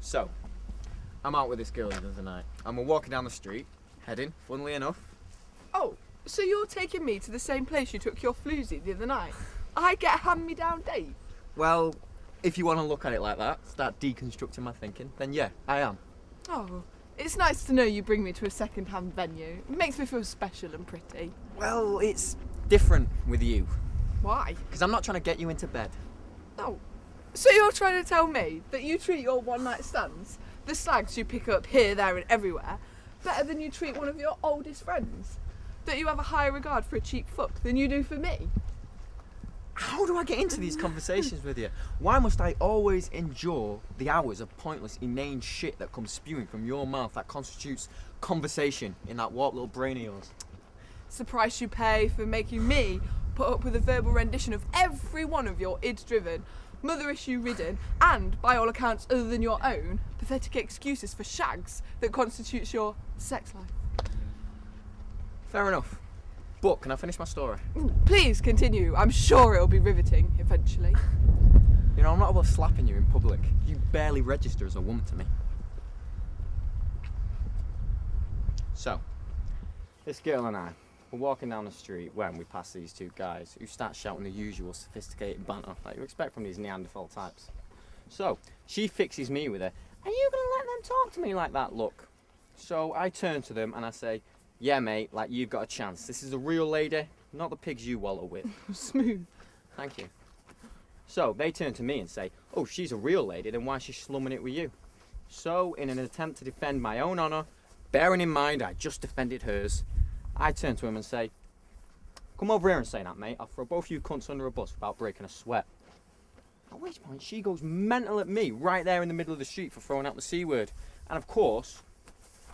So, I'm out with this girl the other night, and we're walking down the street, heading, funnily enough. Oh, so you're taking me to the same place you took your floozy the other night? I get a hand-me-down date? Well, if you want to look at it like that, start deconstructing my thinking, then yeah, I am. Oh, it's nice to know you bring me to a second-hand venue. It makes me feel special and pretty. Well, it's different with you. Why? Because I'm not trying to get you into bed. Oh, so you're trying to tell me that you treat your one-night stands, the slags you pick up here, there and everywhere, better than you treat one of your oldest friends? That you have a higher regard for a cheap fuck than you do for me? How do I get into these conversations with you? Why must I always endure the hours of pointless, inane shit that comes spewing from your mouth that constitutes conversation in that warped little brain of yours? It's the price you pay for making me put up with a verbal rendition of every one of your id-driven, mother-issue-ridden, and, by all accounts other than your own, pathetic excuses for shags that constitutes your sex life. Fair enough. But can I finish my story? Please continue. I'm sure it'll be riveting eventually. You know, I'm not above slapping you in public. You barely register as a woman to me. So, this girl and I were walking down the street when we passed these two guys who start shouting the usual sophisticated banter that you expect from these Neanderthal types. So, she fixes me with a, "Are you going to let them talk to me like that, look?" So I turn to them and I say, "Yeah, mate, like you've got a chance. This is a real lady, not the pigs you wallow with." Smooth. Thank you. So they turn to me and say, "Oh, she's a real lady, then why is she slumming it with you?" So in an attempt to defend my own honour, bearing in mind I just defended hers, I turn to him and say, "Come over here and say that, mate. I'll throw both you cunts under a bus without breaking a sweat." At which point she goes mental at me right there in the middle of the street for throwing out the C word. And of course,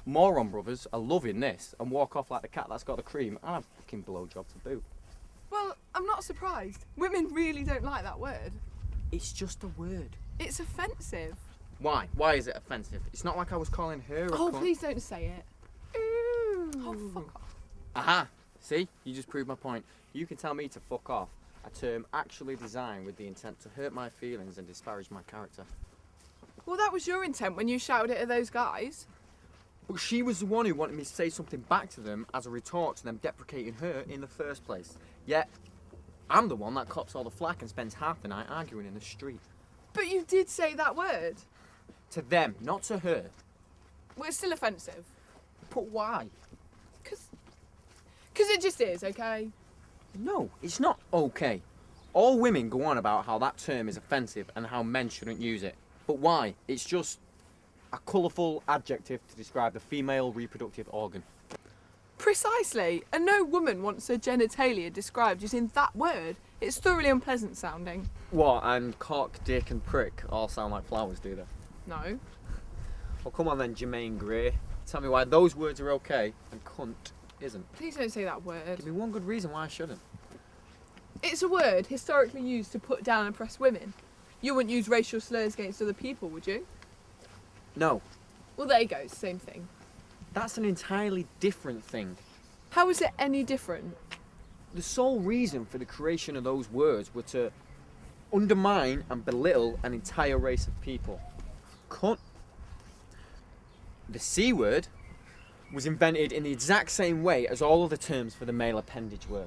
moron brothers are loving this and walk off like the cat that's got the cream and a fucking blowjob to boot. Well, I'm not surprised. Women really don't like that word. It's just a word. It's offensive. Why? Why is it offensive? It's not like I was calling her a Oh, cunt. please don't say it. Ooh. Oh, fuck off. Aha! See? You just proved my point. You can tell me to fuck off, a term actually designed with the intent to hurt my feelings and disparage my character. Well, that was your intent when you shouted it at those guys. But she was the one who wanted me to say something back to them as a retort to them deprecating her in the first place. Yet, I'm the one that cops all the flack and spends half the night arguing in the street. But you did say that word. To them, not to her. Well, it's still offensive. But why? Because it just is, okay? No, it's not okay. All women go on about how that term is offensive and how men shouldn't use it. But why? It's just a colourful adjective to describe the female reproductive organ. Precisely. And no woman wants her genitalia described using that word. It's thoroughly unpleasant sounding. What, and cock, dick and prick all sound like flowers, do they? No. Well, come on then, Jermaine Gray. Tell me why those words are okay and cunt isn't. Please don't say that word. Give me one good reason why I shouldn't. It's a word historically used to put down and oppress women. You wouldn't use racial slurs against other people, would you? No. Well, there you go, same thing. That's an entirely different thing. How is it any different? The sole reason for the creation of those words were to undermine and belittle an entire race of people. Cunt. The C word was invented in the exact same way as all other terms for the male appendage were.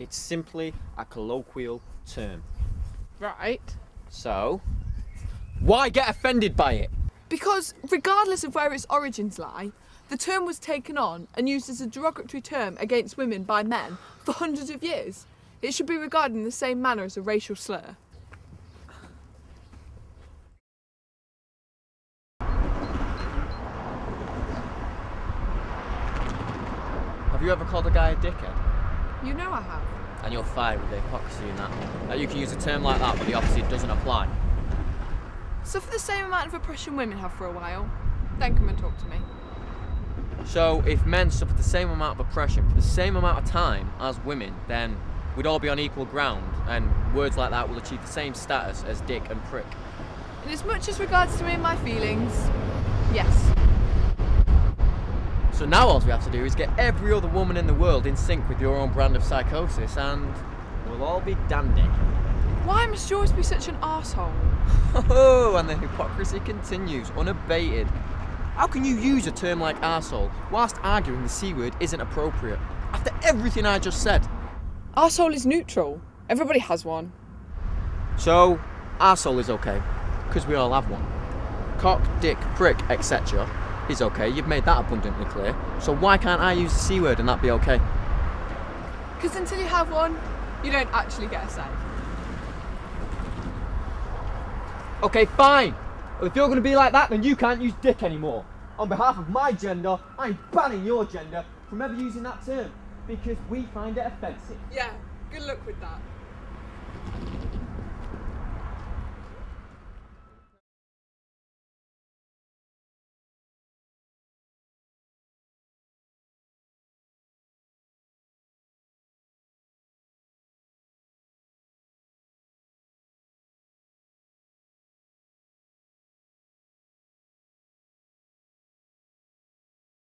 It's simply a colloquial term. Right. So, why get offended by it? Because, regardless of where its origins lie, the term was taken on and used as a derogatory term against women by men for hundreds of years. It should be regarded in the same manner as a racial slur. Have you ever called a guy a dickhead? You know I have. And you're fired with the hypocrisy in that. That you can use a term like that but the opposite doesn't apply. So for the same amount of oppression women have for a while, then come and talk to me. So if men suffer the same amount of oppression for the same amount of time as women, then we'd all be on equal ground and words like that will achieve the same status as dick and prick. In as much as regards to me and my feelings, yes. So now all we have to do is get every other woman in the world in sync with your own brand of psychosis and we'll all be dandy. Why must you always be such an arsehole? Oh, and the hypocrisy continues, unabated. How can you use a term like arsehole whilst arguing the C word isn't appropriate? After everything I just said. Arsehole is neutral. Everybody has one. So, arsehole is okay, because we all have one. Cock, dick, prick, etc. is okay, you've made that abundantly clear. So why can't I use the C word and that be okay? Because until you have one, you don't actually get a say. Okay, fine. Well, if you're going to be like that, then you can't use dick anymore. On behalf of my gender, I'm banning your gender from ever using that term, because we find it offensive. Yeah, good luck with that.